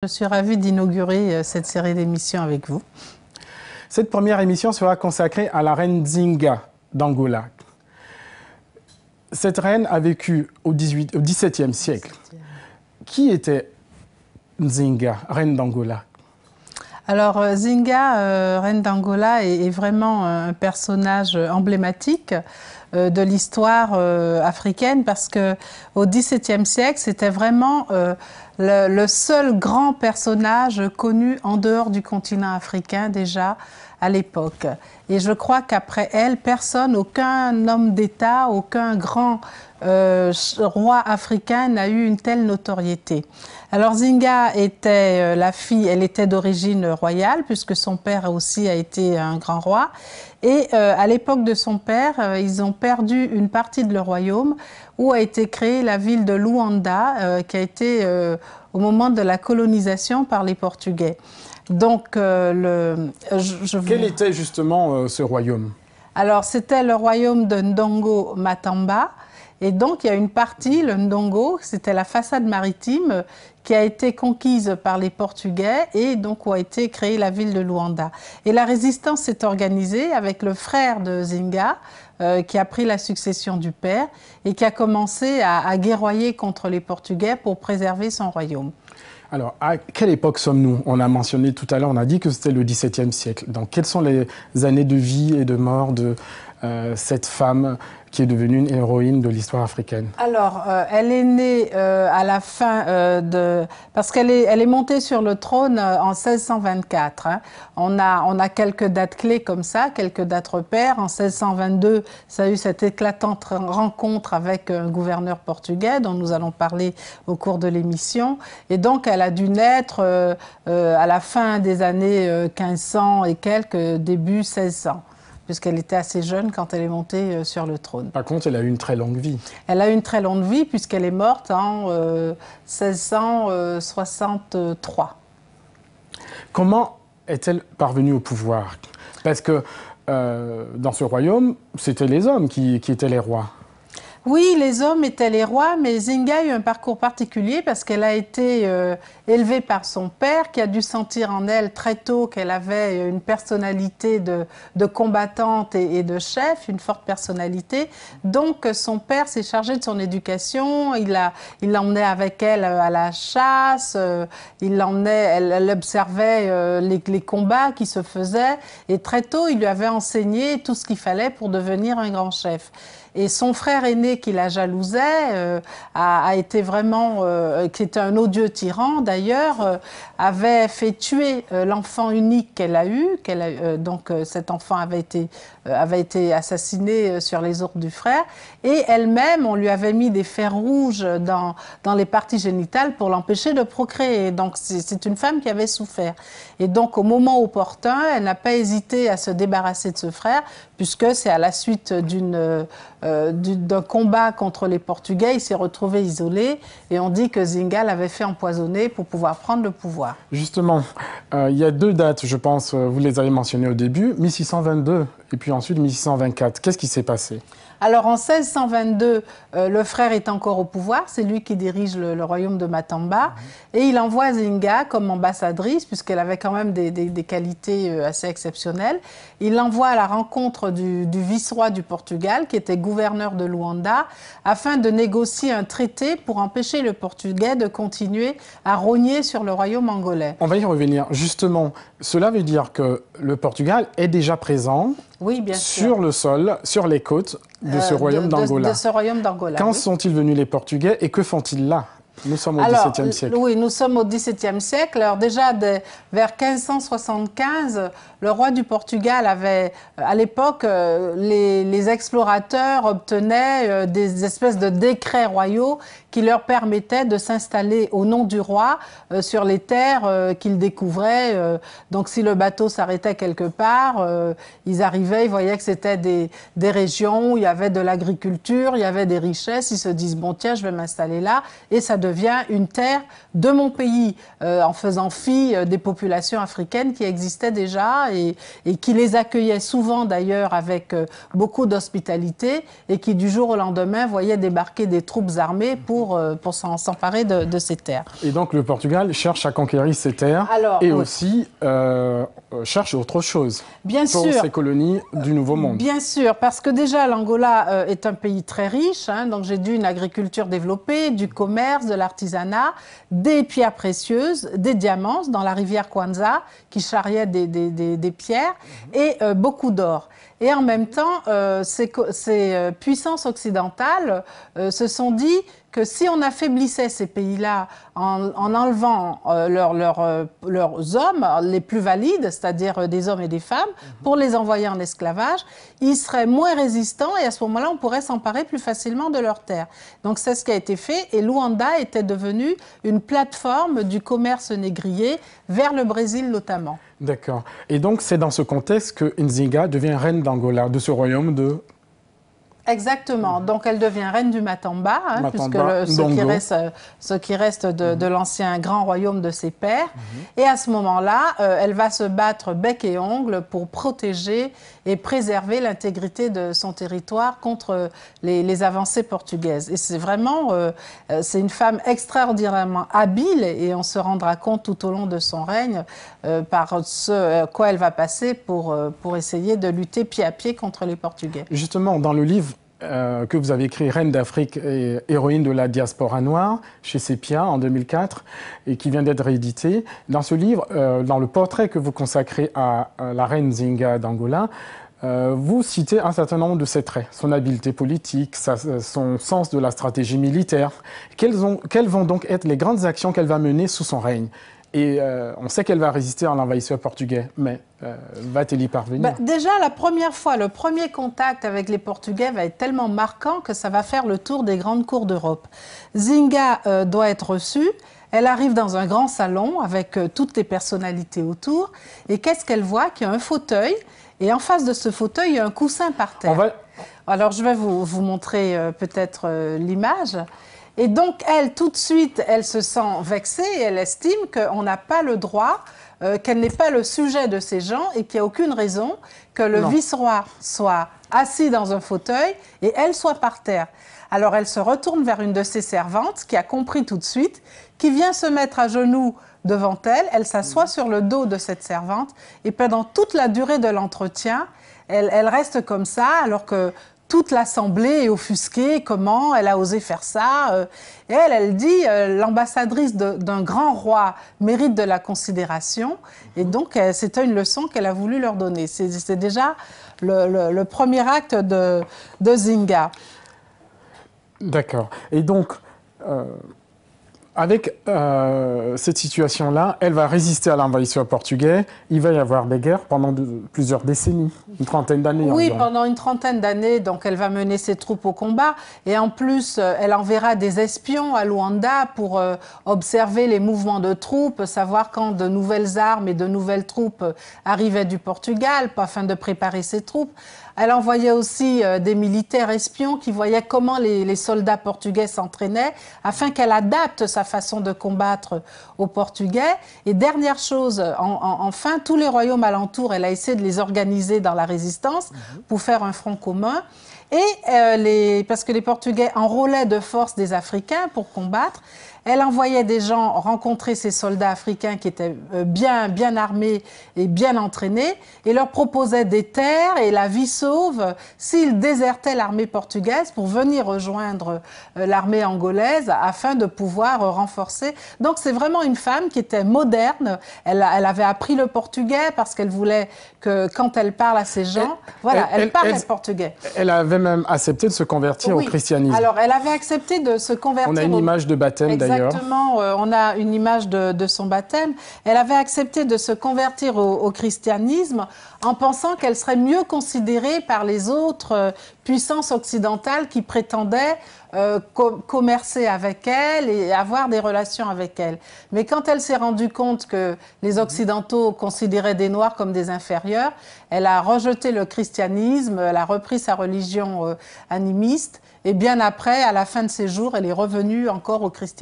Je suis ravie d'inaugurer cette série d'émissions avec vous. Cette première émission sera consacrée à la reine Nzinga d'Angola. Cette reine a vécu au XVIIe siècle. Qui était Nzinga, reine d'Angola? Alors, Nzinga, reine d'Angola, est vraiment un personnage emblématique de l'histoire africaine parce qu'au XVIIe siècle, c'était vraiment le seul grand personnage connu en dehors du continent africain déjà à l'époque. Et je crois qu'après elle, personne, aucun homme d'État, aucun grand roi africain n'a eu une telle notoriété. Alors Nzinga était la fille, elle était d'origine royale puisque son père aussi a été un grand roi. Et à l'époque de son père, ils ont perdu une partie de leur royaume où a été créée la ville de Luanda qui a été au moment de la colonisation par les Portugais. Donc, quel était justement ce royaume? Alors, c'était le royaume de Ndongo Matamba. Et donc, il y a une partie, le Ndongo, c'était la façade maritime qui a été conquise par les Portugais et donc où a été créée la ville de Luanda. Et la résistance s'est organisée avec le frère de Nzinga, qui a pris la succession du père et qui a commencé à guerroyer contre les Portugais pour préserver son royaume. Alors, à quelle époque sommes-nous? On a mentionné tout à l'heure, on a dit que c'était le XVIIe siècle. Donc, quelles sont les années de vie et de mort de cette femme qui est devenue une héroïne de l'histoire africaine? Alors, elle est née à la fin parce qu'elle est montée sur le trône en 1624. Hein. On a quelques dates clés comme ça, quelques dates repères. En 1622, ça a eu cette éclatante rencontre avec un gouverneur portugais dont nous allons parler au cours de l'émission. Et donc, elle a dû naître à la fin des années 1500 et quelques, début 1600. Puisqu'elle était assez jeune quand elle est montée sur le trône. Par contre, elle a eu une très longue vie. Elle a eu une très longue vie puisqu'elle est morte en 1663. Comment est-elle parvenue au pouvoir? Parce que dans ce royaume, c'était les hommes qui étaient les rois. Oui, les hommes étaient les rois, mais Nzinga a eu un parcours particulier parce qu'elle a été élevée par son père qui a dû sentir en elle très tôt qu'elle avait une personnalité de combattante et de chef, une forte personnalité. Donc son père s'est chargé de son éducation, il l'emmenait avec elle à la chasse, elle observait les combats qui se faisaient et très tôt il lui avait enseigné tout ce qu'il fallait pour devenir un grand chef. Et son frère aîné qui la jalousait a été vraiment, qui était un odieux tyran d'ailleurs, avait fait tuer l'enfant unique qu'elle a eu. Donc cet enfant avait été assassiné sur les ordres du frère. Et elle-même, on lui avait mis des fers rouges dans les parties génitales pour l'empêcher de procréer. Donc c'est une femme qui avait souffert. Et donc au moment opportun, elle n'a pas hésité à se débarrasser de ce frère, puisque c'est à la suite d'un combat contre les Portugais, il s'est retrouvé isolé et on dit que Nzinga l'avait fait empoisonner pour pouvoir prendre le pouvoir. Justement, il y a deux dates, je pense, vous les avez mentionnées au début, 1622 et puis ensuite 1624. Qu'est-ce qui s'est passé? Alors en 1622, le frère est encore au pouvoir, c'est lui qui dirige le royaume de Matamba et il envoie Nzinga comme ambassadrice puisqu'elle avait quand même des qualités assez exceptionnelles. Il l'envoie à la rencontre du vice-roi du Portugal qui était gouverneur de Luanda afin de négocier un traité pour empêcher le Portugais de continuer à rogner sur le royaume angolais. On va y revenir. Justement, cela veut dire que le Portugal est déjà présent sur le sol, sur les côtes de ce royaume d'Angola. De ce royaume d'Angola. Quand sont-ils venus les Portugais et que font-ils là? Nous sommes au XVIIe siècle. Oui, nous sommes au XVIIe siècle. Alors déjà, vers 1575, le roi du Portugal avait, à l'époque, les explorateurs obtenaient des espèces de décrets royaux qui leur permettaient de s'installer au nom du roi sur les terres qu'ils découvraient. Donc si le bateau s'arrêtait quelque part, ils arrivaient, ils voyaient que c'était des régions où il y avait de l'agriculture, il y avait des richesses, ils se disent, bon tiens, je vais m'installer là, et ça devenait devient une terre de mon pays, en faisant fi des populations africaines qui existaient déjà et qui les accueillaient souvent d'ailleurs avec beaucoup d'hospitalité et qui du jour au lendemain voyaient débarquer des troupes armées pour s'emparer de ces terres. Et donc le Portugal cherche à conquérir ces terres aussi cherche autre chose pour ces colonies du Nouveau Monde. Bien sûr, parce que déjà l'Angola est un pays très riche, hein, donc j'ai dit une agriculture développée, du commerce, de l'artisanat, des pierres précieuses, des diamants dans la rivière Kwanza qui charriait des pierres et beaucoup d'or. Et en même temps, ces puissances occidentales se sont dit que si on affaiblissait ces pays-là en enlevant leurs hommes les plus valides, c'est-à-dire des hommes et des femmes, pour les envoyer en esclavage, ils seraient moins résistants et à ce moment-là, on pourrait s'emparer plus facilement de leurs terres. Donc c'est ce qui a été fait et Luanda était devenue une plateforme du commerce négrier vers le Brésil notamment. D'accord. Et donc c'est dans ce contexte que Nzinga devient reine d'Angola, de ce royaume de... Exactement. Donc, elle devient reine du Matamba, hein, puisque ce qui reste de l'ancien grand royaume de ses pères. Et à ce moment-là, elle va se battre bec et ongle pour protéger et préserver l'intégrité de son territoire contre les avancées portugaises. Et c'est vraiment, c'est une femme extraordinairement habile et on se rendra compte tout au long de son règne par ce quoi elle va passer pour essayer de lutter pied à pied contre les Portugais. Justement, dans le livre que vous avez écrit, Reine d'Afrique et héroïne de la diaspora noire, chez Sepia en 2004, et qui vient d'être réédité. Dans ce livre, dans le portrait que vous consacrez à la reine Nzinga d'Angola, vous citez un certain nombre de ses traits, son habileté politique, son sens de la stratégie militaire. Quelles vont donc être les grandes actions qu'elle va mener sous son règne ? Et on sait qu'elle va résister à l'envahisseur portugais, mais va-t-elle y parvenir? Déjà, la première fois, le premier contact avec les Portugais va être tellement marquant que ça va faire le tour des grandes cours d'Europe. Nzinga doit être reçue. Elle arrive dans un grand salon avec toutes les personnalités autour. Et qu'est-ce qu'elle voit? Qu'il y a un fauteuil. Et en face de ce fauteuil, il y a un coussin par terre. Alors, je vais vous montrer peut-être l'image. Et donc, elle, tout de suite, elle se sent vexée et elle estime qu'on n'a pas le droit, qu'elle n'est pas le sujet de ces gens et qu'il n'y a aucune raison que le vice-roi soit assis dans un fauteuil et elle soit par terre. Alors, elle se retourne vers une de ses servantes qui a compris tout de suite, qui vient se mettre à genoux devant elle. Elle s'assoit sur le dos de cette servante et pendant toute la durée de l'entretien, elle reste comme ça alors que toute l'Assemblée est offusquée, comment elle a osé faire ça. Et elle dit, l'ambassadrice d'un grand roi mérite de la considération. Et donc, c'était une leçon qu'elle a voulu leur donner. C'est déjà le premier acte de Nzinga. D'accord. Et donc, avec cette situation-là, elle va résister à l'envahisseur portugais. Il va y avoir des guerres pendant plusieurs décennies, une trentaine d'années. Oui, pendant une trentaine d'années, donc elle va mener ses troupes au combat. Et en plus, elle enverra des espions à Luanda pour observer les mouvements de troupes, savoir quand de nouvelles armes et de nouvelles troupes arrivaient du Portugal, afin de préparer ses troupes. Elle envoyait aussi des militaires espions qui voyaient comment les soldats portugais s'entraînaient, afin qu'elle adapte sa façon de combattre aux Portugais. Et dernière chose, enfin, tous les royaumes alentours, elle a essayé de les organiser dans la résistance pour faire un front commun. Et parce que les Portugais enrôlaient de force des Africains pour combattre, elle envoyait des gens rencontrer ces soldats africains qui étaient bien armés et bien entraînés et leur proposait des terres et la vie sauve s'ils désertaient l'armée portugaise pour venir rejoindre l'armée angolaise afin de pouvoir renforcer. Donc c'est vraiment une femme qui était moderne. Elle avait appris le portugais parce qu'elle voulait que quand elle parle à ces gens, elle parle portugais. Elle avait même accepté de se convertir au christianisme. Alors elle avait accepté de se convertir. On a une image de baptême d'ailleurs. Exactement, on a une image de son baptême. Elle avait accepté de se convertir au christianisme en pensant qu'elle serait mieux considérée par les autres puissances occidentales qui prétendaient commercer avec elle et avoir des relations avec elle. Mais quand elle s'est rendue compte que les Occidentaux considéraient des Noirs comme des inférieurs, elle a rejeté le christianisme, elle a repris sa religion animiste et bien après, à la fin de ses jours, elle est revenue encore au christianisme.